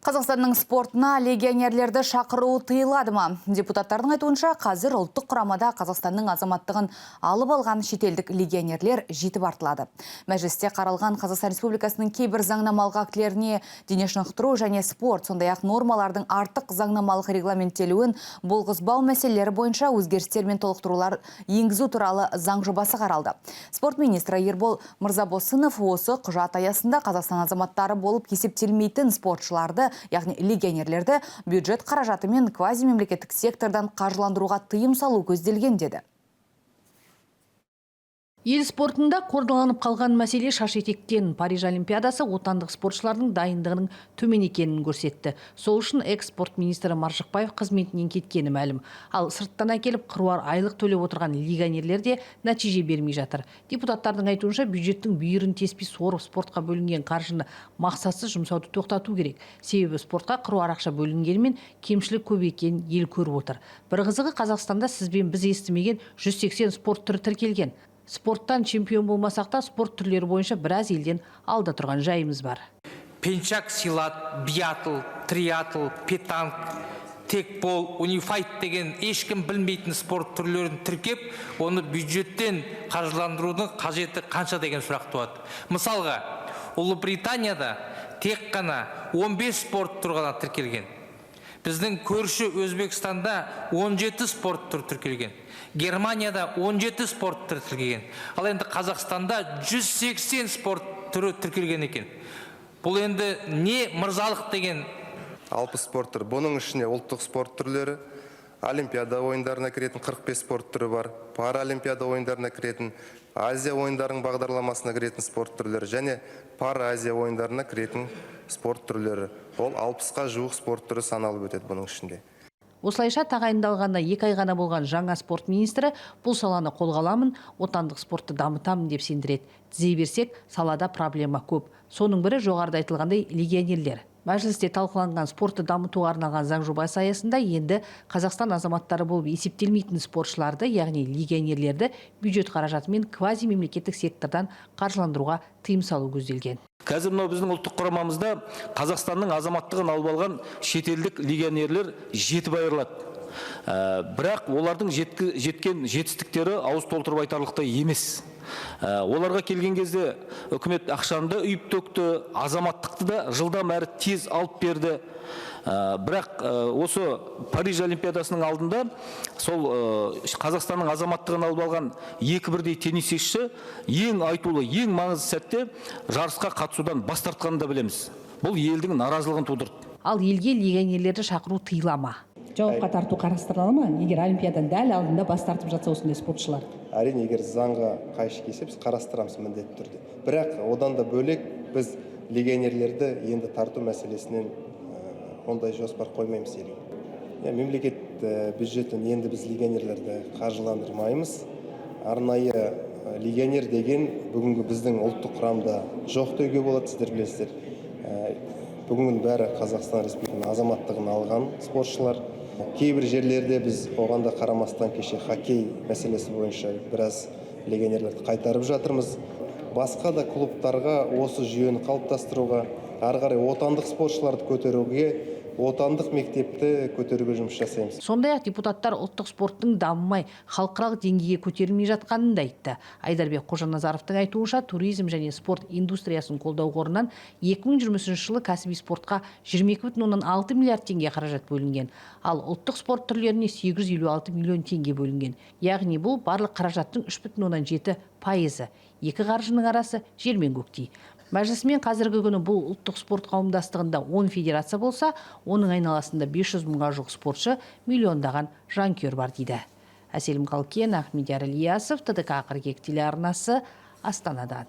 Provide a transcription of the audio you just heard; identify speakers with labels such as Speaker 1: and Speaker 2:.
Speaker 1: Қазақстанның спортына легионерлерді шақыруы тыйылады ма? Депутаттардың айтуынша, қазір ұлттық құрамада Қазақстанның азаматтығын алып алған шетелдік легионерлер жетіп артылады. Мәжілісте қаралған Қазақстан Республикасының кейбір заңнамалық актілеріне дене шынықтыру және спорт, сондай-ақ нормалардың артық заңнамалық регламенттелуін болғызбау мәселелері бойынша өзгерістер мен толықтырулар енгізу туралы заң жобасы қаралды. Спорт министрі Ербол Мырзабосынов осы құжат аясында Қазақстан азаматтары болып есептелмейтін спортшыларды, яғни легионерлерді бюджет қаражаты мен квазимемлекеттік сектордан қаржыландыруға тыйым салу көзделген деді.
Speaker 2: Ел спортында қордаланып қалған мәселе шаш етектен. Париж олимпиадасы отандық спортшылардың дайындығының төмен екенін көрсетті. Сол үшін экспорт министрі Маржықпаев қызметінен кеткені мәлім. Ал сырттан әкеліп қыруар айлық төлеп отырған легионерлер де нәтиже бермей жатыр. Депутаттардың айтуынша бюджеттің бүйірін теспей сорып спортқа бөлінген қаржыны мақсатсыз жұмсауды тоқтату керек. Себебі спортқа қыруар ақша бөлінгенімен кемшілік көп екенін ел көріп отыр. Bir қызығы, Қазақстанда сіз бен біз естімеген 180 спорт түрі тіркелген. Спорттан чемпион болмасақ та спорт түрлері бойынша біраз елден алда тұрған жайымыз бар.
Speaker 3: Пенчак, силат, биатл, триатл, петанк, текбол, унифайт деген ешкім білмейтін спорт түрлерін тіркеп, оны бюджеттен қаржыландырудың қажеті қанша деген сұрақ туады. Мысалға, Ұлыбританияда тек қана 15 спорт түрі ғана тіркелген. Біздің көрші Өзбекстанда 17 спорт түрі тіркелген. Германияда 17 спорт түрі тіркелген. Ал енді Қазақстанда 180 спорт түрі тіркелген екен. Бұл енді не мырзалық деген?
Speaker 4: 60 спорт түрі. Бұның ішіне ұлттық спорт түрлері, Олимпиада ойындарына кіретін 45 спорт түрі бар, Паралимпиада ойындарына кіретін, Азия ойындарының бағдарламасына кіретін спорт түрлері және Пара-Азия ойындарына кіретін спорт түрлері. Ол 60-қа жуық спорт түрі саналып өтеді бұның ішінде.
Speaker 2: Осылайша тағайындалғанда 2 ай ғана болған жаңа спорт министрі бұл саланы қолға аламын, отандық спортты дамытамын деп сендіреді. Тізе берсек, салада проблема көп. Соның бірі жоғарыда айтылғандай легионерлер. Мәжілісте талқыланған спортты дамытуға арналған заң жобасы аясында енді Қазақстан азаматтары болып есептелмейтін спортшыларды, яғни легионерлерді бюджет қаражаты мен квазимемлекеттік сектордан қаржыландыруға тыйым салу көзделген.
Speaker 5: Қазір біздің ұлттық құрамамызда Қазақстанның азаматтығын алып алған шетелдік легионерлер жетіп айырылады. Бірақ олардың жеткен жетістіктері ауыз толтырып айтарлықтай емес. Оларға келген кезде үкімет ақшаны үйіп төкті, азаматтықты да жылдам әрі тез алып берді. Бірақ осы Париж олимпиадасының алдында сол Қазақстанның азаматтығын алып алған 2 бірдей теннисші ең айтулы, ең маңызды сәтте жарысқа қатысудан бас тартқанын да білеміз. Бұл елдің наразылығын тудырды.
Speaker 2: Ал елге легионерлерді шақыру тыйыла ма? Жауапқа тарту қарастырыла ма? Егер олимпиададан дәл алдында бас тартып жатса осындай спортшылар?
Speaker 4: Әрине, егер заңға қайшы келсе, біз қарастырамыз міндетті түрде. Бірақ одан да бөлек біз легионерлерді енді тарту мәселесінен ондай жоспар қоймаймыз елге. Мемлекет бюджеттен енді біз легионерлерді қаржыландырмаймыз. Арнайы легионер деген бүгінгі біздің ұлттық құрамда жоқ деуге болады, сіздер білесіздер. Бүгінгі бәрі Қазақстан Республикасының азаматтығын алған спортшылар. Кейбір жерлерде біз оғанда қарамастан кеше хоккей мәселесі бойынша біраз легионерлерді қайтарып жатырмыз. Басқа да клубтарға осы жүйені қалыптастыруға, ары қарай отандық спортшыларды көтеруге, отандық мектепті көтеруге жұмыс жасаймыз.
Speaker 2: Сондай-ақ депутаттар ұлттық спорттың дамымай, халықаралық деңгейге көтерілмей жатқанын да айтты. Айдарбек Қожаназаровтың айтуынша, туризм және спорт индустриясын қолдау қорынан 2023 жылы кәсіби спортқа 22,6 миллиард теңге қаражат бөлінген. Ал ұлттық спорт түрлеріне 856 миллион теңге бөлінген. Яғни бұл барлық қаражаттың 3,7%. Екі қаржының арасы жер мен көктей. Мәжілісмен қазіргі күні бұл ұлттық спорт қауымдастығында 10 федерация болса, оның айналасында 500 мыңға жуық спортшы, миллиондаған жанкүйер бар дейді. Әселім Қалкен, Ахмедияр Ильясов, ТДК 42 телеарнасы, Астанадан.